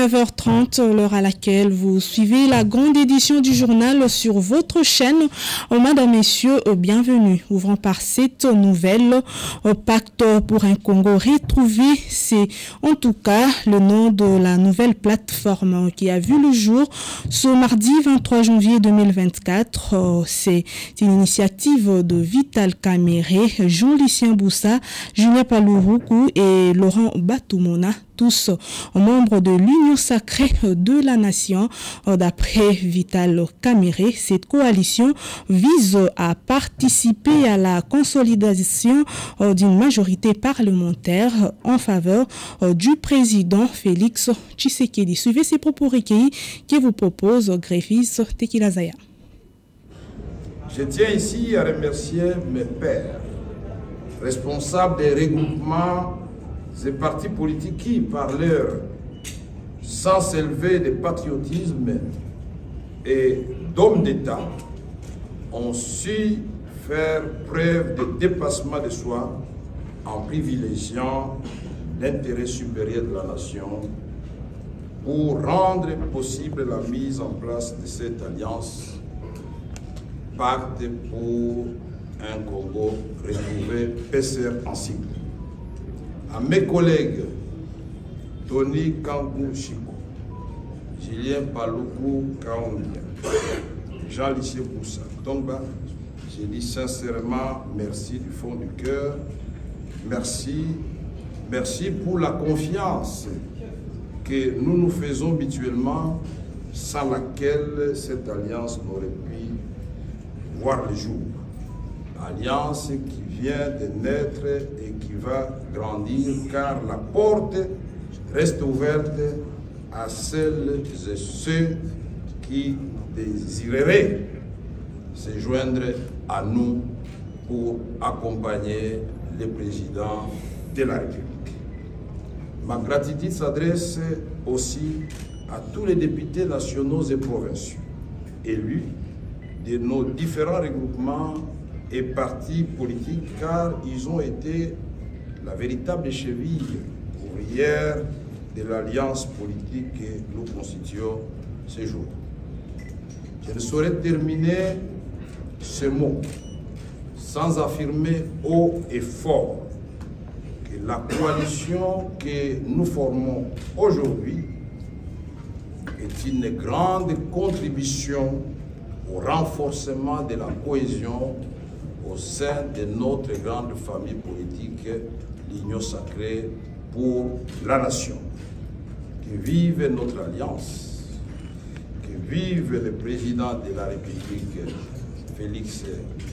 9h30, l'heure à laquelle vous suivez la grande édition du journal sur votre chaîne. Madame, messieurs, bienvenue. Ouvrons par cette nouvelle, Pacte pour un Congo retrouvé. C'est en tout cas le nom de la nouvelle plateforme qui a vu le jour ce mardi 23 janvier 2024. C'est une initiative de Vital Kamerhe, Jean-Lucien Boussa, Julien Palouroukou et Laurent Batoumona, tous membres de l'Union sacrée de la nation. D'après Vital Kamerhe, cette coalition vise à participer à la consolidation d'une majorité parlementaire en faveur du président Félix Tshisekedi. Suivez ces propos recueillis qui vous propose Gréfis Tekilazaya. Je tiens ici à remercier mes pairs, responsables des regroupements et partis politiques qui, par leur sens élevé de patriotisme et d'hommes d'État, ont su faire preuve de dépassement de soi en privilégiant l'intérêt supérieur de la nation pour rendre possible la mise en place de cette alliance Pacte pour un Congo retrouvé PCR en cycle. À mes collègues Tony Kangou Chiko, Julien Paloukou Kaondia, Jean-Lucien Boussa Tongba, je dis sincèrement merci du fond du cœur. Merci pour la confiance que nous nous faisons mutuellement, sans laquelle cette alliance n'aurait pu voir le jour. Alliance qui vient de naître et qui va grandir, car la porte reste ouverte à celles et ceux qui désireraient se joindre à nous pour accompagner le président de la République. Ma gratitude s'adresse aussi à tous les députés nationaux et provinciaux, élus de nos différents regroupements et partis politiques, car ils ont été la véritable cheville ouvrière de l'alliance politique que nous constituons ce jour. Je ne saurais terminer ce mot sans affirmer haut et fort que la coalition que nous formons aujourd'hui est une grande contribution au renforcement de la cohésion au sein de notre grande famille politique, l'Union sacrée pour la nation. Que vive notre alliance, que vive le président de la République, Félix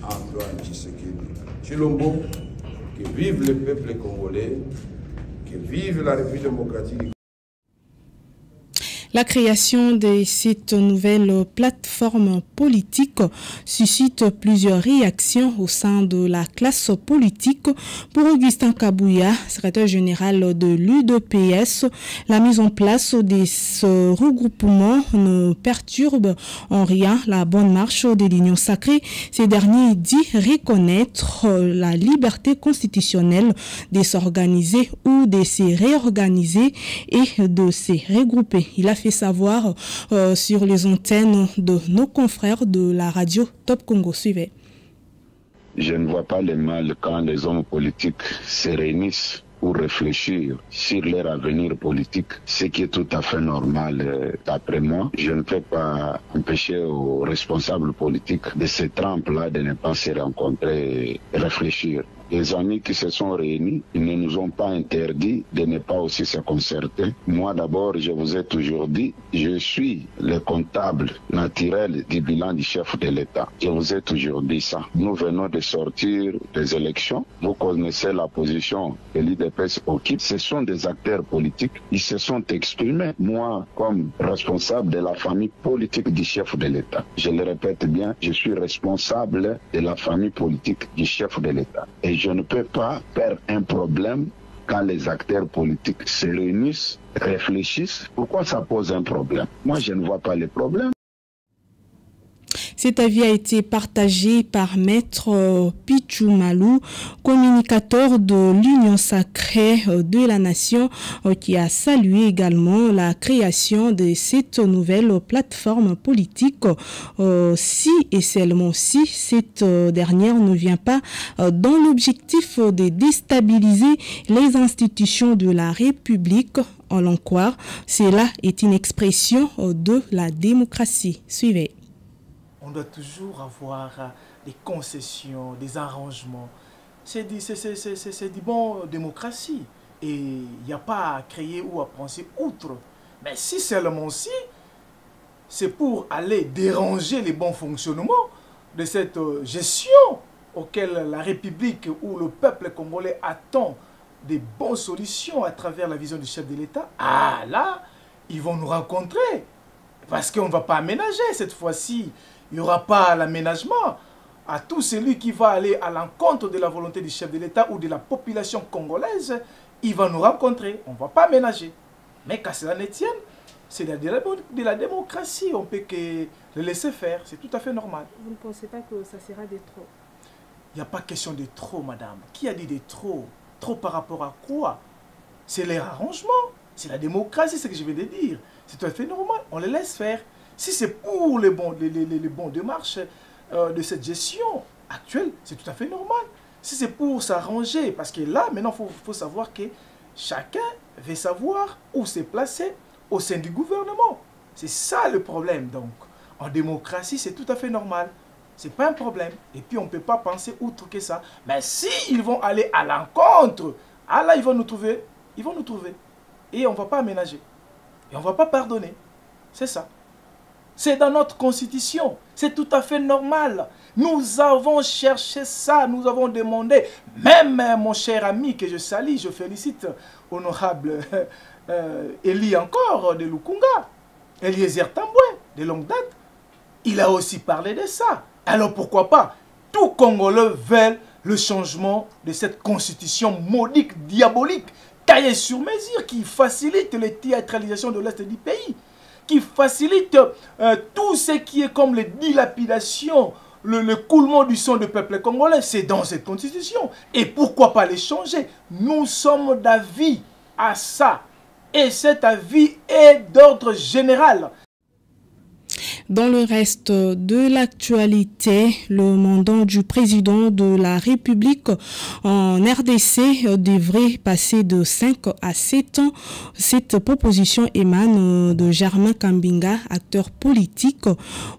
Antoine Tshisekedi Tshilombo, que vive le peuple congolais, que vive la République démocratique. La création de cette nouvelle plateforme politique suscite plusieurs réactions au sein de la classe politique. Pour Augustin Kabouya, secrétaire général de l'UDPS, la mise en place de ce regroupement ne perturbe en rien la bonne marche de l'Union sacrée. Ces derniers dit reconnaître la liberté constitutionnelle de s'organiser ou de se réorganiser et de se regrouper. Il a fait savoir sur les antennes de nos confrères de la radio Top Congo. Suivez. Je ne vois pas le mal quand les hommes politiques se réunissent pour réfléchir sur leur avenir politique, ce qui est tout à fait normal d'après moi. Je ne peux pas empêcher aux responsables politiques de ces trempes-là de ne pas se rencontrer et réfléchir. Les amis qui se sont réunis, ils ne nous ont pas interdit de ne pas aussi se concerter. Moi d'abord, je vous ai toujours dit, je suis le comptable naturel du bilan du chef de l'État. Je vous ai toujours dit ça. Nous venons de sortir des élections. Vous connaissez la position que l'UDPS occupe. Ce sont des acteurs politiques. Ils se sont exprimés. Moi, comme responsable de la famille politique du chef de l'État, je le répète bien, je suis responsable de la famille politique du chef de l'État. Et je ne peux pas faire un problème quand les acteurs politiques se réunissent, réfléchissent. Pourquoi ça pose un problème? Moi, je ne vois pas les problèmes. Cet avis a été partagé par Maître Pichoumalou, communicateur de l'Union sacrée de la Nation, qui a salué également la création de cette nouvelle plateforme politique, si et seulement si cette dernière ne vient pas dans l'objectif de déstabiliser les institutions de la République. En l'en croire, cela est une expression de la démocratie. Suivez. On doit toujours avoir des concessions, des arrangements. C'est du bon démocratie. Et il n'y a pas à créer ou à penser outre. Mais si seulement si, c'est pour aller déranger les bons fonctionnements de cette gestion auquel la République ou le peuple congolais attend des bonnes solutions à travers la vision du chef de l'État, ah là, ils vont nous rencontrer. Parce qu'on ne va pas aménager cette fois-ci. Il n'y aura pas l'aménagement. À tout celui qui va aller à l'encontre de la volonté du chef de l'État ou de la population congolaise, il va nous rencontrer. On ne va pas aménager. Mais qu'à cela ne tienne, c'est de la démocratie. On peut que le laisser faire. C'est tout à fait normal. Vous ne pensez pas que ça sera de trop? Il n'y a pas question de trop, madame. Qui a dit de trop? Trop par rapport à quoi? C'est les arrangements, c'est la démocratie, c'est ce que je vais te dire. C'est tout à fait normal, on les laisse faire. Si c'est pour les bons démarches de cette gestion actuelle, c'est tout à fait normal. Si c'est pour s'arranger, parce que là, maintenant, il faut savoir que chacun veut savoir où se placer au sein du gouvernement. C'est ça le problème, donc. En démocratie, c'est tout à fait normal. Ce n'est pas un problème. Et puis, on ne peut pas penser outre que ça. Mais s'ils vont aller à l'encontre, ah là, ils vont nous trouver. Ils vont nous trouver. Et on ne va pas aménager. Et on ne va pas pardonner. C'est ça. C'est dans notre constitution. C'est tout à fait normal. Nous avons cherché ça. Nous avons demandé. Même mon cher ami que je salue, je félicite, honorable Eli encore de Lukunga, Eliezer Tamboué, de longue date. Il a aussi parlé de ça. Alors pourquoi pas? Tout Congolais veut le changement de cette constitution modique, diabolique, taillée sur mesure, qui facilite la théâtralisation de l'Est du pays, qui facilite tout ce qui est comme les dilapidations, le coulement du sang du peuple congolais. C'est dans cette constitution. Et pourquoi pas les changer? Nous sommes d'avis à ça. Et cet avis est d'ordre général. Dans le reste de l'actualité, le mandat du président de la République en RDC devrait passer de 5 à 7 ans. Cette proposition émane de Germain Kambinga, acteur politique,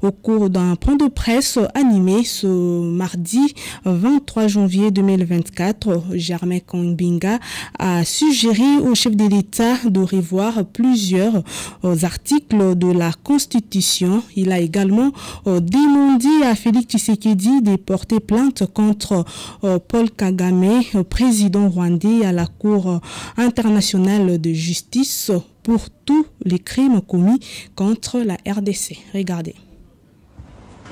au cours d'un point de presse animé ce mardi 23 janvier 2024. Germain Kambinga a suggéré au chef de l'État de revoir plusieurs articles de la Constitution. Il a également demandé à Félix Tshisekedi de porter plainte contre Paul Kagame, président rwandais, à la Cour internationale de justice pour tous les crimes commis contre la RDC. Regardez.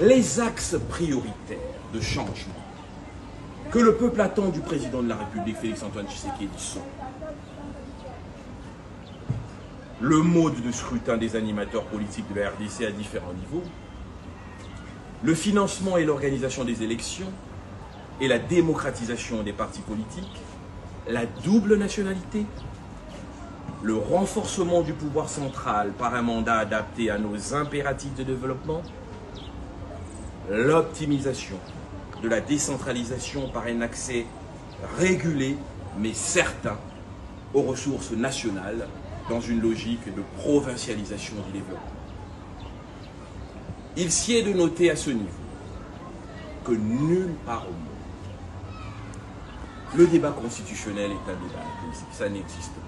Les axes prioritaires de changement que le peuple attend du président de la République, Félix-Antoine Tshisekedi, sont le mode de scrutin des animateurs politiques de la RDC à différents niveaux, le financement et l'organisation des élections et la démocratisation des partis politiques, la double nationalité, le renforcement du pouvoir central par un mandat adapté à nos impératifs de développement, l'optimisation de la décentralisation par un accès régulé mais certain aux ressources nationales dans une logique de provincialisation du développement. Il s'y est de noter à ce niveau que nulle part au monde, le débat constitutionnel est un débat inclusif. Ça n'existe pas.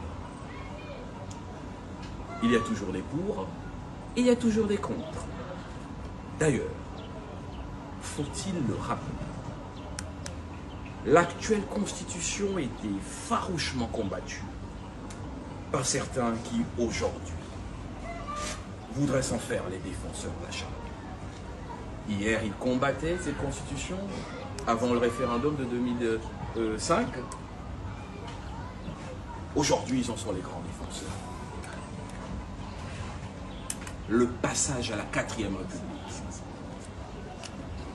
Il y a toujours des pour et il y a toujours des contre. D'ailleurs, faut-il le rappeler, l'actuelle constitution était farouchement combattue par certains qui, aujourd'hui, voudraient s'en faire les défenseurs de la charte. Hier, ils combattaient cette constitution avant le référendum de 2005. Aujourd'hui, ils en sont les grands défenseurs. Le passage à la 4e République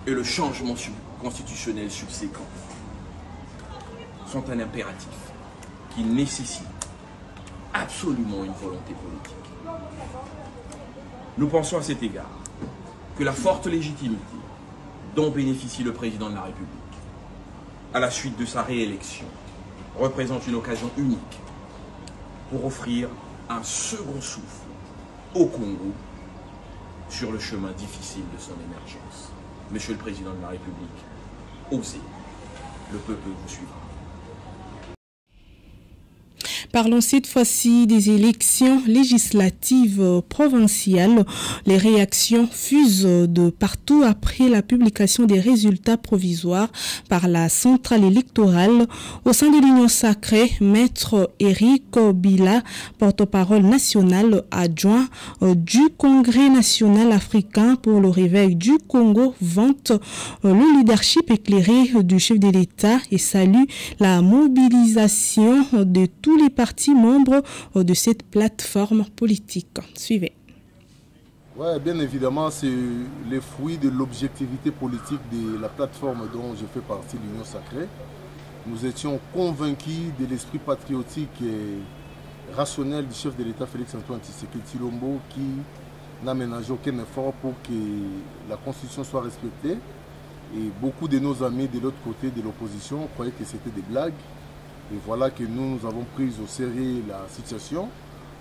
et le changement constitutionnel subséquent sont un impératif qui nécessite absolument une volonté politique. Nous pensons à cet égard que la forte légitimité dont bénéficie le président de la République à la suite de sa réélection représente une occasion unique pour offrir un second souffle au Congo sur le chemin difficile de son émergence. Monsieur le Président de la République, osez, le peuple vous suivra. Parlons cette fois-ci des élections législatives provinciales. Les réactions fusent de partout après la publication des résultats provisoires par la centrale électorale. Au sein de l'Union sacrée, Maître Eric Bila, porte-parole national adjoint du Congrès national africain pour le réveil du Congo, vante le leadership éclairé du chef de l'État et salue la mobilisation de tous les partis membres de cette plateforme politique. Suivez. Ouais, bien évidemment, c'est le fruit de l'objectivité politique de la plateforme dont je fais partie, l'Union sacrée. Nous étions convaincus de l'esprit patriotique et rationnel du chef de l'État Félix-Antoine Tshisekedi Tshilombo qui n'a ménagé aucun effort pour que la Constitution soit respectée. Et beaucoup de nos amis de l'autre côté de l'opposition croyaient que c'était des blagues. Et voilà que nous avons pris au sérieux la situation.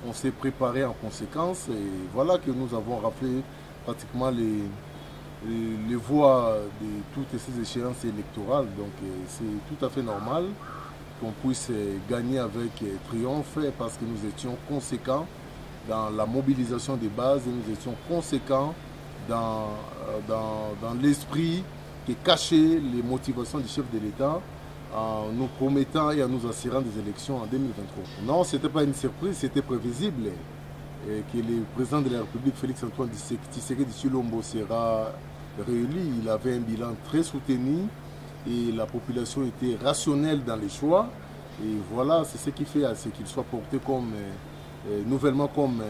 On s'est préparé en conséquence. Et voilà que nous avons raflé pratiquement les voix de toutes ces échéances électorales. Donc c'est tout à fait normal qu'on puisse gagner avec triomphe parce que nous étions conséquents dans la mobilisation des bases et nous étions conséquents dans l'esprit qui cachait les motivations du chef de l'État en nous promettant et en nous assurant des élections en 2023. Non, ce n'était pas une surprise, c'était prévisible que le président de la République, Félix-Antoine Tshisekedi Tshilombo, sera réélu. Il avait un bilan très soutenu et la population était rationnelle dans les choix. Et voilà, c'est ce qui fait à ce qu'il soit porté comme, nouvellement comme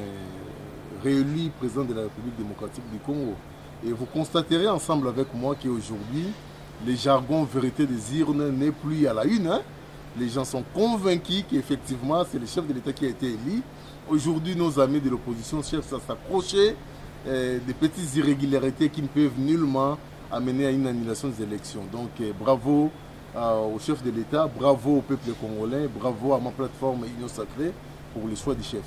réélu président de la République démocratique du Congo. Et vous constaterez ensemble avec moi qu'aujourd'hui, le jargon vérité des urnes n'est plus à la une. Hein? Les gens sont convaincus qu'effectivement, c'est le chef de l'État qui a été élu. Aujourd'hui, nos amis de l'opposition cherchent à s'approcher des petites irrégularités qui ne peuvent nullement amener à une annulation des élections. Donc, bravo au chef de l'État, bravo au peuple congolais, bravo à ma plateforme Union Sacrée pour le choix du chef.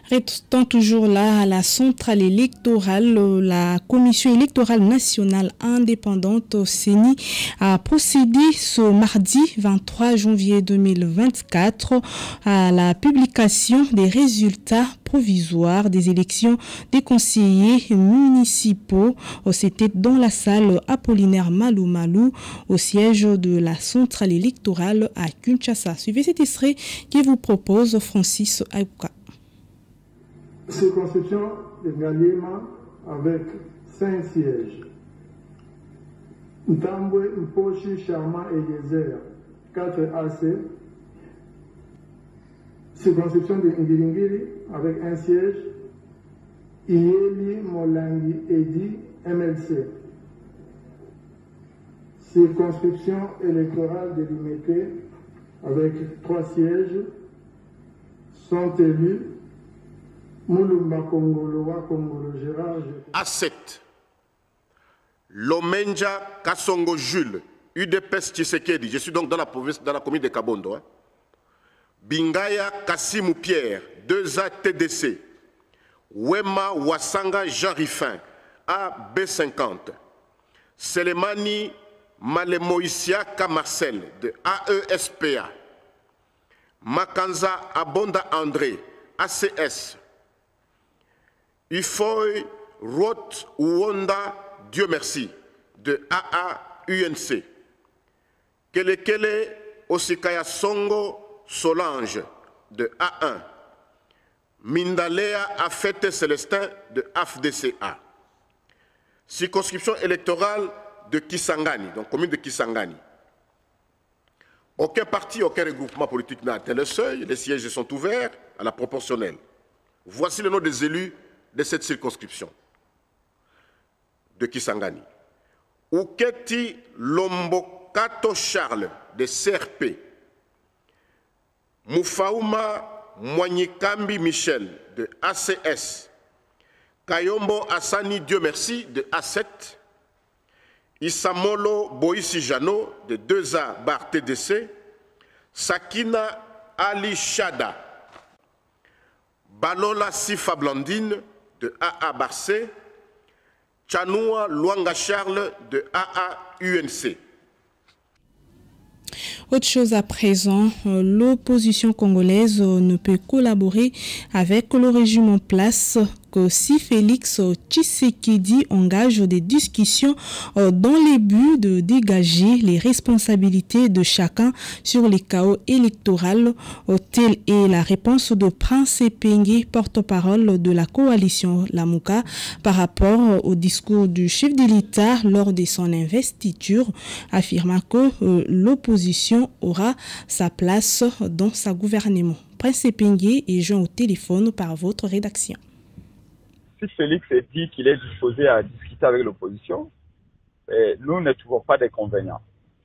Restant toujours là à la centrale électorale, la Commission électorale nationale indépendante CENI a procédé ce mardi 23 janvier 2024 à la publication des résultats provisoires des élections des conseillers municipaux. C'était dans la salle Apollinaire Malou Malou au siège de la centrale électorale à Kinshasa. Suivez cet extrait qui vous propose Francis Aouka. Circonscription de Ngaliema avec 5 sièges. Ntambwe, Mpochi, Charma et Yezer, 4 AC. Circonscription de Ngilingiri avec 1 siège. Ieli, Molangi, Edi, MLC. Circonscription électorale de Limete avec 3 sièges. Sont élus A7, Lomenja Kassongo Jules, UDPS Tshisekedi, je suis donc dans la province, dans la commune de Kabondo. Hein. Bingaya Kassimou Pierre, 2A TDC, Wema Wassanga Jean Riffin, AB50, Selemani Malemoïsia Kamarcel, de AESPA, Makanza Abonda André, ACS, Ufoy Roth Wonda Dieu merci de AA-UNC, Kelekele Osikaya Songo Solange de A1, Mindalea Afete Célestin de AFDCA, circonscription électorale de Kisangani, donc commune de Kisangani. Aucun parti, aucun regroupement politique n'a atteint le seuil, les sièges sont ouverts à la proportionnelle. Voici le nom des élus de cette circonscription. de Kisangani. Ouketi Lombokato Charles de CRP. Moufaouma Moignikambi Michel de ACS. Kayombo Hassani Dieu merci de A7. Isamolo Boïsi Jano de 2A bar TDC. Sakina Ali Chada. Balola Sifa Blandine de AA Barcé. Chanoua Luanga Charles de AA UNC. Autre chose à présent, l'opposition congolaise ne peut collaborer avec le régime en place que si Félix Tshisekedi engage des discussions dans le but de dégager les responsabilités de chacun sur les chaos électoraux. Telle est la réponse de Prince Epenge, porte-parole de la coalition Lamuka, par rapport au discours du chef de l'État lors de son investiture, affirmant que l'opposition aura sa place dans sa gouvernement. Prince Epenge est joint au téléphone par votre rédaction. Si Félix dit qu'il est disposé à discuter avec l'opposition, nous ne trouvons pas d'inconvénients.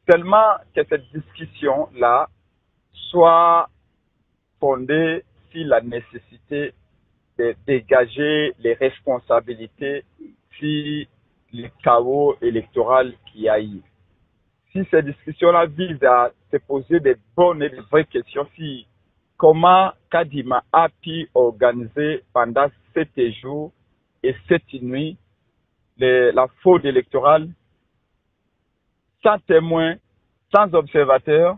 Tellement que cette discussion-là soit fondée sur la nécessité de dégager les responsabilités sur le chaos électoral qu'il y a eu. Si cette discussion-là vise à se poser des bonnes et des vraies questions sur comment Kadima a pu organiser pendant 7 jours et 7 nuits la fraude électorale sans témoins, sans observateurs,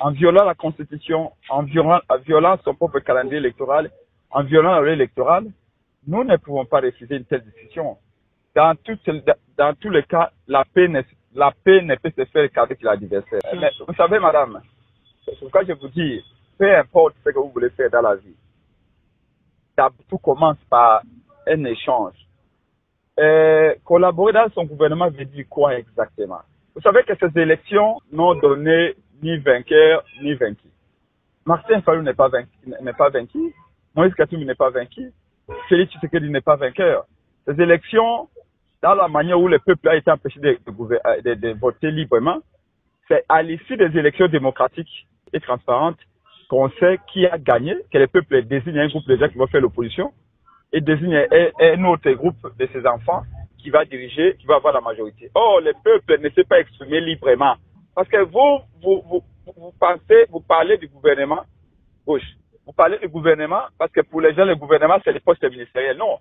en violant la Constitution, en violant son propre calendrier électoral, en violant la loi électorale, nous ne pouvons pas refuser une telle discussion. Dans tous les cas, la paix ne peut se faire qu'avec l'adversaire. Mais vous savez, madame, c'est pourquoi je vous dis, peu importe ce que vous voulez faire dans la vie, tout commence par un échange. Collaborer dans son gouvernement veut dire quoi exactement? Vous savez que ces élections n'ont donné ni vainqueur ni vaincu. Martin Fayulu n'est pas vaincu. Moïse Katumbi n'est pas vaincu. Félix Tshisekedi n'est pas vainqueur. Ces élections, dans la manière où le peuple a été empêché de voter librement, c'est à l'issue des élections démocratiques et transparentes qu'on sait qui a gagné, que le peuple désigne un groupe de gens qui va faire l'opposition et désigne un autre groupe de ses enfants qui va diriger, qui va avoir la majorité. Or, le peuple ne s'est pas exprimé librement. Parce que vous parlez du gouvernement gauche. Vous parlez du gouvernement parce que pour les gens, le gouvernement, c'est les postes ministériels. Non.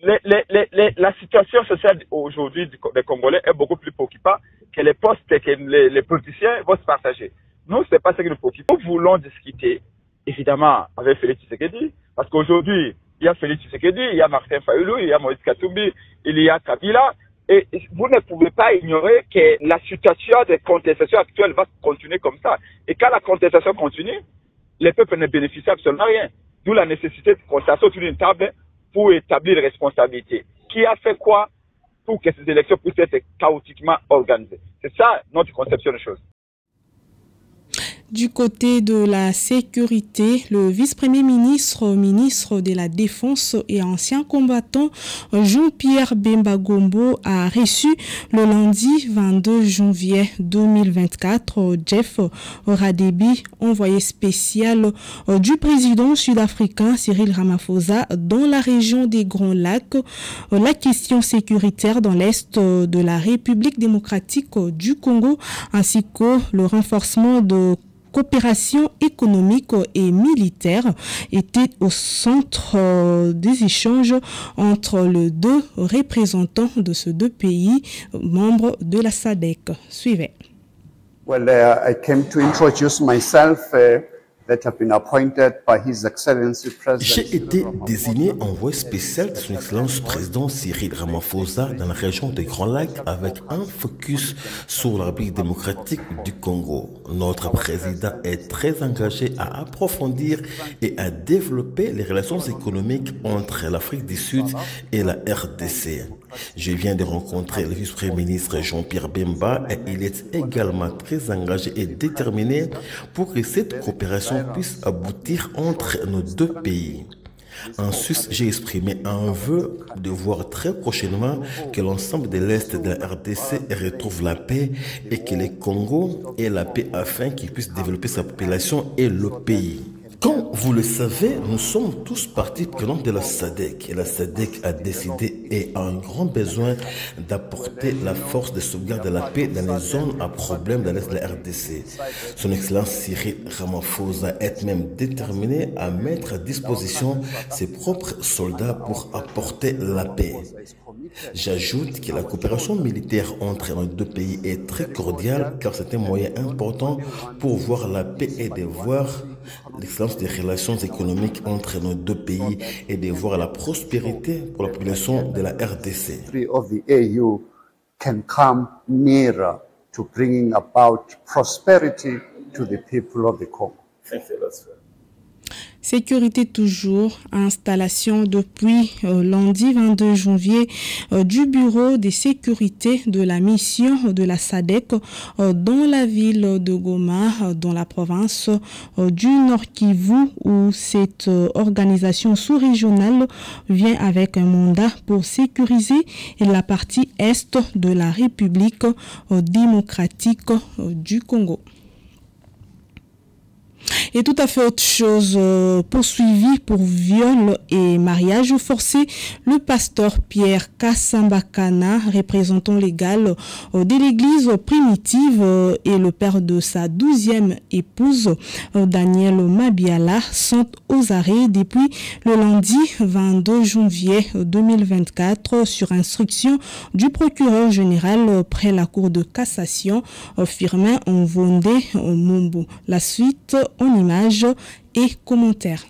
La situation sociale aujourd'hui des Congolais est beaucoup plus préoccupante que les postes que les politiciens vont se partager. Nous, c'est pas ce qui nous préoccupe. Nous voulons discuter, évidemment, avec Félix Tshisekedi, parce qu'aujourd'hui, il y a Félix Tshisekedi, il y a Martin Fayulu, il y a Moïse Katumbi, il y a Kabila, et vous ne pouvez pas ignorer que la situation de contestation actuelle va continuer comme ça. Et quand la contestation continue, les peuples ne bénéficient absolument rien. D'où la nécessité de constater autour d'une table pour établir les responsabilités. Qui a fait quoi pour que ces élections puissent être chaotiquement organisées? C'est ça notre conception des choses. Du côté de la sécurité, le vice-premier ministre de la Défense et ancien combattant Jean-Pierre Bemba Gombo a reçu le lundi 22 janvier 2024 Jeff Radebe, envoyé spécial du président sud-africain Cyril Ramaphosa dans la région des Grands Lacs. La question sécuritaire dans l'est de la République démocratique du Congo ainsi que le renforcement de coopération économique et militaire était au centre des échanges entre les deux représentants de ces deux pays membres de la SADC. Suivez. Well, I came to introduce myself. That have been appointed by His Excellency President. J'ai été désigné envoyé spécial de son Excellence Président Cyril Ramaphosa dans la région des Grands Lacs avec un focus sur la République démocratique du Congo. Notre président est très engagé à approfondir et à développer les relations économiques entre l'Afrique du Sud et la RDC. Je viens de rencontrer le vice-premier ministre Jean-Pierre Bemba et il est également très engagé et déterminé pour que cette coopération puisse aboutir entre nos deux pays. En Suisse, j'ai exprimé un vœu de voir très prochainement que l'ensemble de l'Est de la RDC retrouve la paix et que le Congo ait la paix afin qu'il puisse développer sa population et le pays. Comme vous le savez, nous sommes tous partie prenante de la SADC. Et la SADC a décidé et a un grand besoin d'apporter la force de sauvegarde de la paix dans les zones à problème de l'Est de la RDC. Son Excellence Cyril Ramaphosa est même déterminé à mettre à disposition ses propres soldats pour apporter la paix. J'ajoute que la coopération militaire entre nos deux pays est très cordiale car c'est un moyen important pour voir la paix et de voir l'excellence des relations économiques entre nos deux pays et de voir la prospérité pour la population de la RDC. Of the AU can come nearer to bringing about prosperity to the people of the Congo. Sécurité toujours, installation depuis lundi 22 janvier du bureau de sécurité de la mission de la SADC dans la ville de Goma, dans la province du Nord-Kivu, où cette organisation sous-régionale vient avec un mandat pour sécuriser la partie est de la République démocratique du Congo. Et tout à fait autre chose, poursuivi pour viol et mariage forcé, le pasteur Pierre Kassambakana, représentant légal de l'église primitive et le père de sa 12e épouse, Daniel Mabiala, sont aux arrêts depuis le lundi 22 janvier 2024 sur instruction du procureur général près la cour de cassation, Firmin Onvonde Mumbu. La suite en images et commentaires.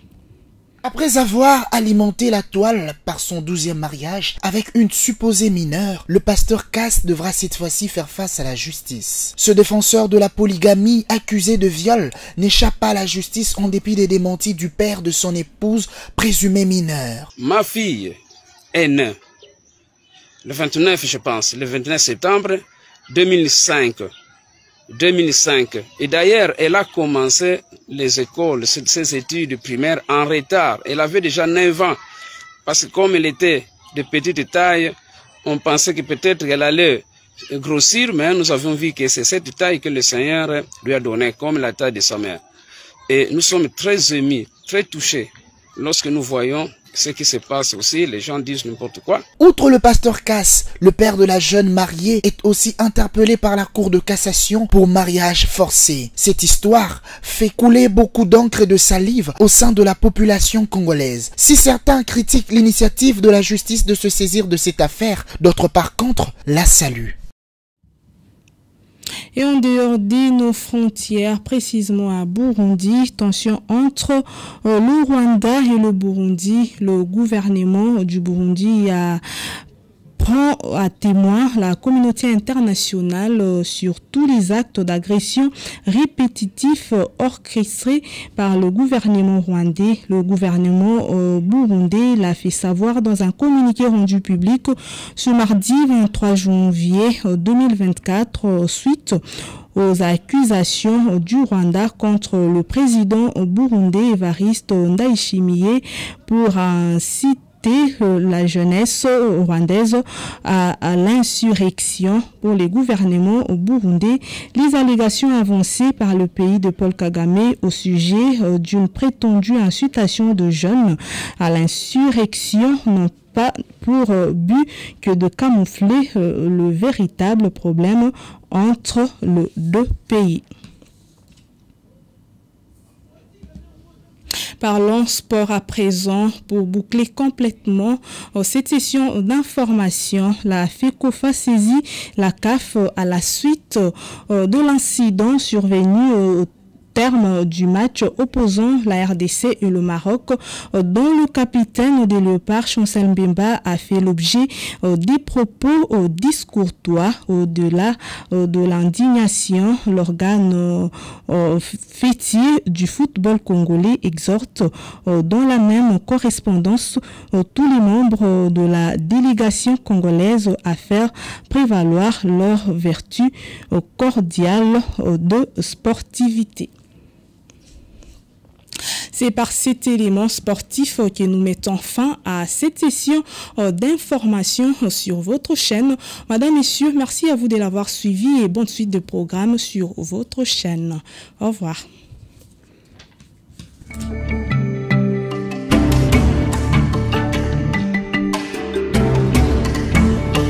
Après avoir alimenté la toile par son 12e mariage avec une supposée mineure, le pasteur Kass devra cette fois-ci faire face à la justice. Ce défenseur de la polygamie accusé de viol n'échappe pas à la justice en dépit des démentis du père de son épouse présumée mineure. Ma fille est née le 29, je pense, le 29 septembre 2005. Et d'ailleurs, elle a commencé les écoles, ses études primaires en retard. Elle avait déjà 9 ans. Parce que comme elle était de petite taille, on pensait que peut-être elle allait grossir, mais nous avons vu que c'est cette taille que le Seigneur lui a donnée, comme la taille de sa mère. Et nous sommes très émus, très touchés, lorsque nous voyons ce qui se passe aussi, les gens disent n'importe quoi. Outre le pasteur Kass, le père de la jeune mariée est aussi interpellé par la cour de cassation pour mariage forcé. Cette histoire fait couler beaucoup d'encre et de salive au sein de la population congolaise. Si certains critiquent l'initiative de la justice de se saisir de cette affaire, d'autres par contre la saluent. Et en dehors de nos frontières, précisément à Burundi, tension entre le Rwanda et le Burundi. Le gouvernement du Burundi prend à témoin la communauté internationale sur tous les actes d'agression répétitifs orchestrés par le gouvernement rwandais. Le gouvernement burundais l'a fait savoir dans un communiqué rendu public ce mardi 23 janvier 2024 suite aux accusations du Rwanda contre le président burundais Evariste Ndayishimiye pour inciter la jeunesse rwandaise à l'insurrection. Pour les gouvernements burundais, les allégations avancées par le pays de Paul Kagame au sujet d'une prétendue incitation de jeunes à l'insurrection n'ont pas pour but que de camoufler le véritable problème entre les deux pays. Parlons sport à présent pour boucler complètement cette session d'information. La FECOFA saisit la CAF à la suite de l'incident survenu au terme du match opposant la RDC et le Maroc, dont le capitaine des Léopards, Chancel Mbemba, a fait l'objet des propos discourtois. Au-delà de l'indignation, l'organe fêtier du football congolais exhorte dans la même correspondance tous les membres de la délégation congolaise à faire prévaloir leur vertu cordiale de sportivité. C'est par cet élément sportif que nous mettons fin à cette session d'information sur votre chaîne. Madame, Messieurs, merci à vous de l'avoir suivi et bonne suite de programme sur votre chaîne. Au revoir.